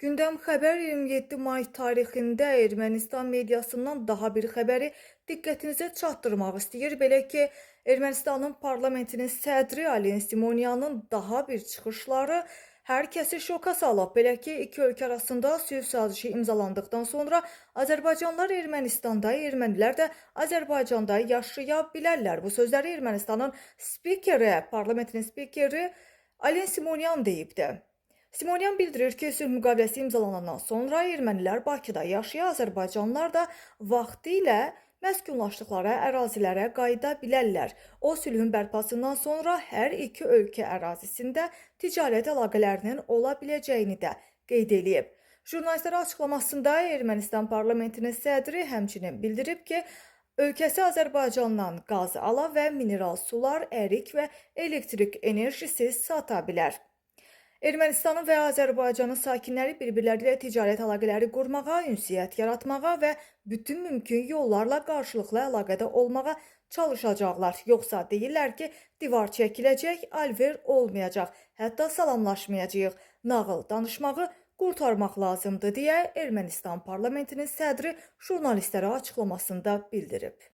Gündəm xəbər 27 may tarixində Ermənistan mediasından daha bir xəbəri diqqətinizə çatdırmaq istəyir. Belə ki, Ermənistanın parlamentinin sədri Alen Simonyanın daha bir çıxışları hər kəsi şoka salıb. Belə ki, iki ölkə arasında sülh sazişi imzalandıqdan sonra Azərbaycanlılar Ermənistanda, ermənilər də Azərbaycanda yaşaya bilərlər. Bu sözləri Ermənistanın spikeri, parlamentinin spikeri Alen Simonyan deyibdi. Simonyan bildirir ki, sülh müqaviləsi imzalanandan sonra ermənilər Bakıda yaşayan Azərbaycanlılar da vaxtilə məskunlaşdıqları ərazilərə qayıda bilərlər. O, sülhün bərpasından sonra hər iki ölkə ərazisində ticarət əlaqələrinin ola biləcəyini də qeyd edib. Jurnalistlərə açıqlamasında Ermənistan parlamentinin sədri həmçinin bildirib ki, ölkəsi Azərbaycandan qaz ala və mineral sular, ərik və elektrik enerjisi sata bilər. Ermənistanın və Azərbaycanın sakinləri bir-birləri ilə ticarət əlaqələri qurmağa, ünsiyyət yaratmağa və bütün mümkün yollarla qarşılıqlı əlaqədə olmağa çalışacaqlar. Yoxsa deyirlər ki, divar çəkiləcək, alver olmayacaq, hətta salamlaşmayacağıq. Nağıl danışmağı qurtarmaq lazımdır deyə Ermənistan parlamentinin sədri jurnalistlərə açıqlamasında bildirib.